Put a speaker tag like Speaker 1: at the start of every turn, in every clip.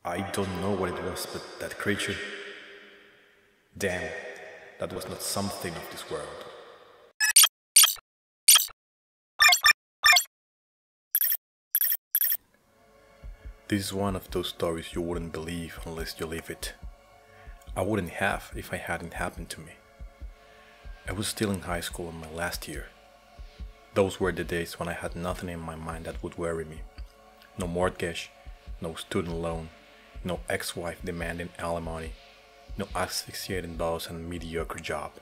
Speaker 1: I don't know what it was, but that creature. Damn, that was not something of this world. This is one of those stories you wouldn't believe unless you live it. I wouldn't have if it hadn't happened to me. I was still in high school in my last year. Those were the days when I had nothing in my mind that would worry me. No mortgage, no student loan, no ex-wife demanding alimony, no asphyxiating boss and mediocre job.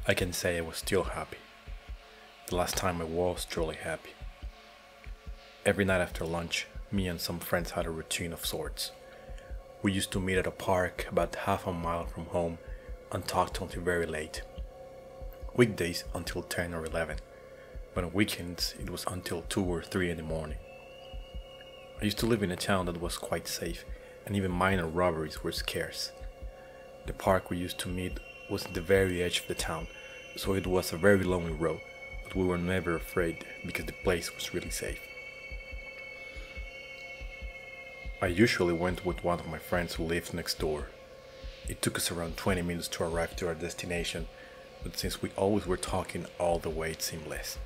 Speaker 1: I can say I was still happy. The last time I was truly happy. Every night after lunch, me and some friends had a routine of sorts. We used to meet at a park about half a mile from home and talked until very late. Weekdays until 10 or 11, but on weekends it was until 2 or 3 in the morning. I used to live in a town that was quite safe, and even minor robberies were scarce. The park we used to meet was at the very edge of the town, so it was a very lonely road, but we were never afraid because the place was really safe. I usually went with one of my friends who lived next door. It took us around 20 minutes to arrive to our destination, but since we always were talking all the way, it seemed less.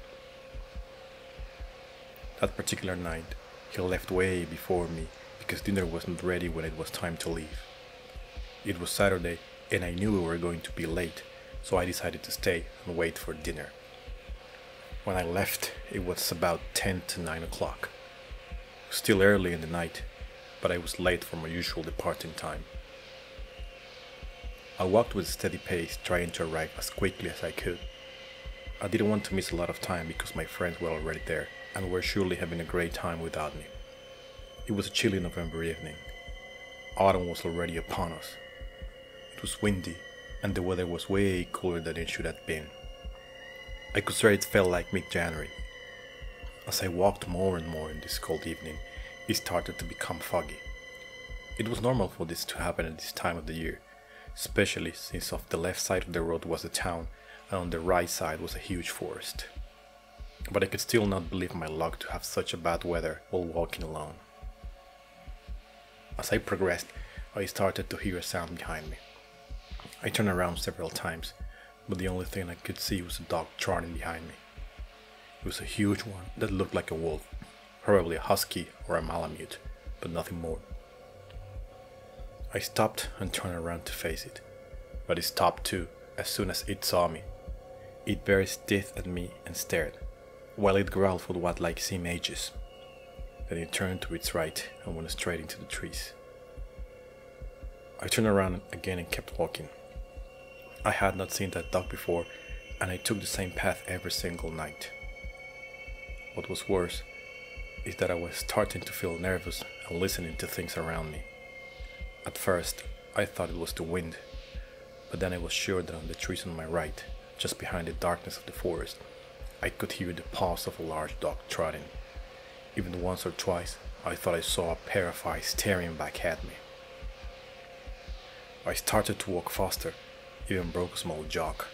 Speaker 1: That particular night, he left way before me because dinner wasn't ready when it was time to leave. It was Saturday and I knew we were going to be late, so I decided to stay and wait for dinner. When I left, it was about 10 to 9 o'clock. Still early in the night, but I was late for my usual departing time. I walked with a steady pace, trying to arrive as quickly as I could. I didn't want to miss a lot of time because my friends were already there and were surely having a great time without me. It was a chilly November evening. Autumn was already upon us. It was windy and the weather was way cooler than it should have been. I could swear it felt like mid-January. As I walked more and more in this cold evening, it started to become foggy. It was normal for this to happen at this time of the year, especially since off the left side of the road was the town and on the right side was a huge forest. But I could still not believe my luck to have such a bad weather while walking alone. As I progressed, I started to hear a sound behind me. I turned around several times, but the only thing I could see was a dog trotting behind me. It was a huge one that looked like a wolf. Probably a husky or a malamute, but nothing more. I stopped and turned around to face it, but it stopped too as soon as it saw me. It bared its teeth at me and stared, while it growled for what like seemed ages. Then it turned to its right and went straight into the trees. I turned around again and kept walking. I had not seen that dog before, and I took the same path every single night. What was worse is that I was starting to feel nervous and listening to things around me. At first, I thought it was the wind, but then I was sure that on the trees on my right, just behind the darkness of the forest, I could hear the paws of a large dog trotting. Even once or twice, I thought I saw a pair of eyes staring back at me. I started to walk faster, even broke a small jog,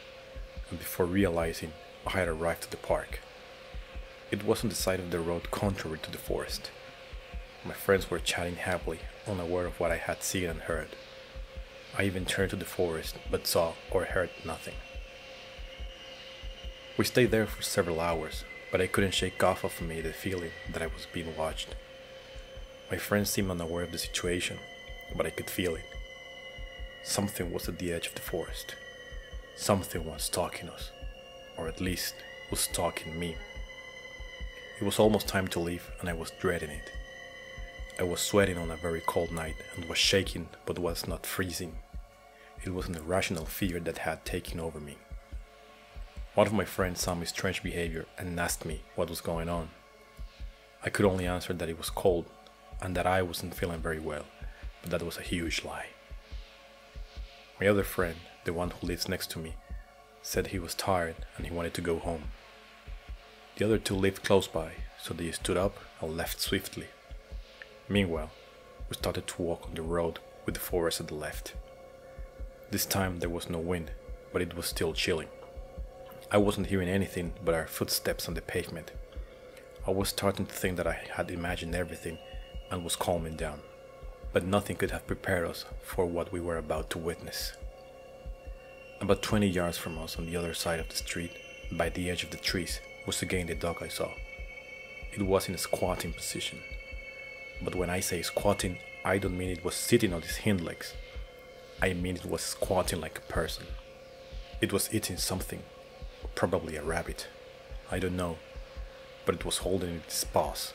Speaker 1: and before realizing, I had arrived at the park. It was on the side of the road contrary to the forest. My friends were chatting happily, unaware of what I had seen and heard. I even turned to the forest, but saw or heard nothing. We stayed there for several hours, but I couldn't shake off of me the feeling that I was being watched. My friends seemed unaware of the situation, but I could feel it. Something was at the edge of the forest. Something was stalking us, or at least was stalking me. It was almost time to leave and I was dreading it. I was sweating on a very cold night and was shaking but was not freezing. It was an irrational fear that had taken over me. One of my friends saw my strange behavior and asked me what was going on. I could only answer that it was cold and that I wasn't feeling very well, but that was a huge lie. My other friend, the one who lives next to me, said he was tired and he wanted to go home. The other two lived close by, so they stood up and left swiftly. Meanwhile, we started to walk on the road with the forest at the left. This time there was no wind, but it was still chilling. I wasn't hearing anything but our footsteps on the pavement. I was starting to think that I had imagined everything and was calming down. but nothing could have prepared us for what we were about to witness. About 20 yards from us on the other side of the street, by the edge of the trees, was again the dog I saw. It was in a squatting position. But when I say squatting, I don't mean it was sitting on its hind legs. I mean it was squatting like a person. It was eating something, probably a rabbit. I don't know, but it was holding it in its paws.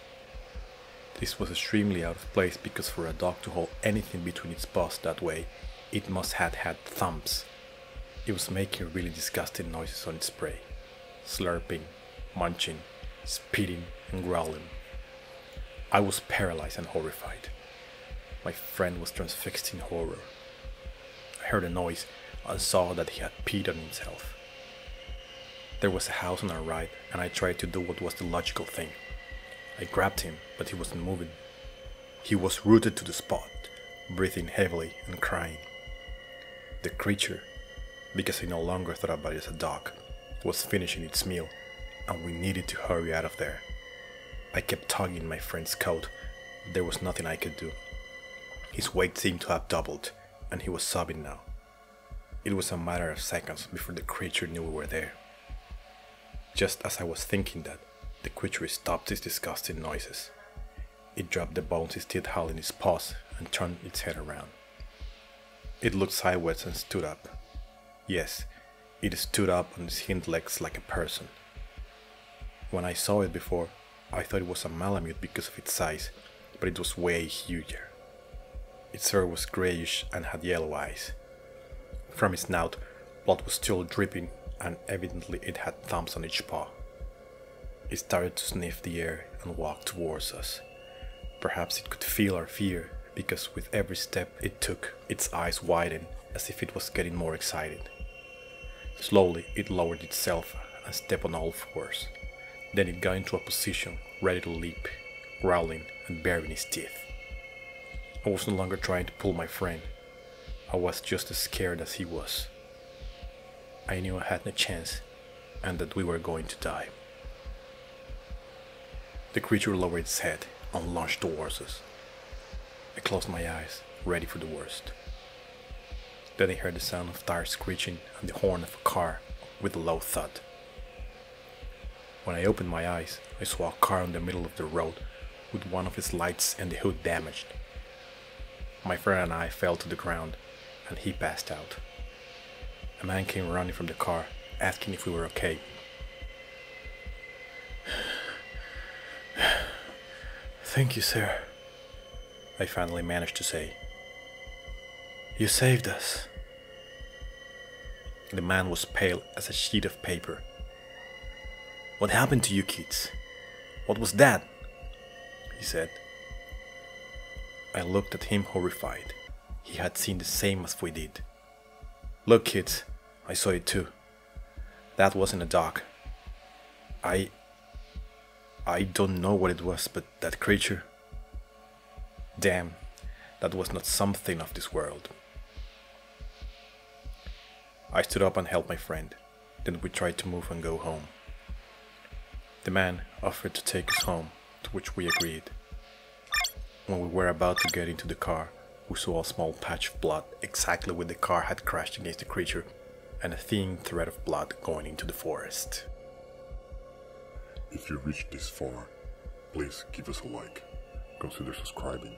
Speaker 1: This was extremely out of place because for a dog to hold anything between its paws that way, it must have had thumbs. It was making really disgusting noises on its prey, slurping, munching, spitting and growling. I was paralyzed and horrified. My friend was transfixed in horror. I heard a noise and saw that he had peed on himself. There was a house on our right and I tried to do what was the logical thing. I grabbed him, but he wasn't moving. He was rooted to the spot, breathing heavily and crying. The creature, because I no longer thought about it as a dog, was finishing its meal, and we needed to hurry out of there. I kept tugging my friend's coat, but there was nothing I could do. His weight seemed to have doubled, and he was sobbing now. It was a matter of seconds before the creature knew we were there. Just as I was thinking that, the creature stopped its disgusting noises. It dropped the bones its teeth held in its paws and turned its head around. It looked sideways and stood up. Yes, it stood up on its hind legs like a person. When I saw it before, I thought it was a Malamute because of its size, but it was way huger. Its hair was grayish and had yellow eyes. From its snout, blood was still dripping, and evidently it had thumbs on each paw. It started to sniff the air and walk towards us. Perhaps it could feel our fear, because with every step it took, its eyes widened as if it was getting more excited. Slowly it lowered itself and stepped on all fours. Then it got into a position ready to leap, growling and baring its teeth. I was no longer trying to pull my friend. I was just as scared as he was. I knew I had no chance and that we were going to die. The creature lowered its head and lunged towards us. I closed my eyes, ready for the worst. Then I heard the sound of tires screeching and the horn of a car with a low thud. When I opened my eyes, I saw a car in the middle of the road with one of its lights and the hood damaged. My friend and I fell to the ground and he passed out. A man came running from the car, asking if we were okay. "Thank you, sir," I finally managed to say. "You saved us." The man was pale as a sheet of paper. "What happened to you kids? What was that?" he said. I looked at him horrified. He had seen the same as we did. "Look kids, I saw it too. That wasn't a dog. I don't know what it was, but that creature... Damn, that was not something of this world." I stood up and helped my friend. Then we tried to move and go home. The man offered to take us home, to which we agreed. When we were about to get into the car, we saw a small patch of blood exactly where the car had crashed against the creature, and a thin thread of blood going into the forest.
Speaker 2: If you reached this far, please give us a like, consider subscribing,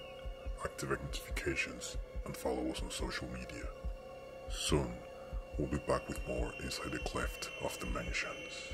Speaker 2: activate notifications, and follow us on social media. Soon, we'll be back with more Inside the Cleft of Dimensions.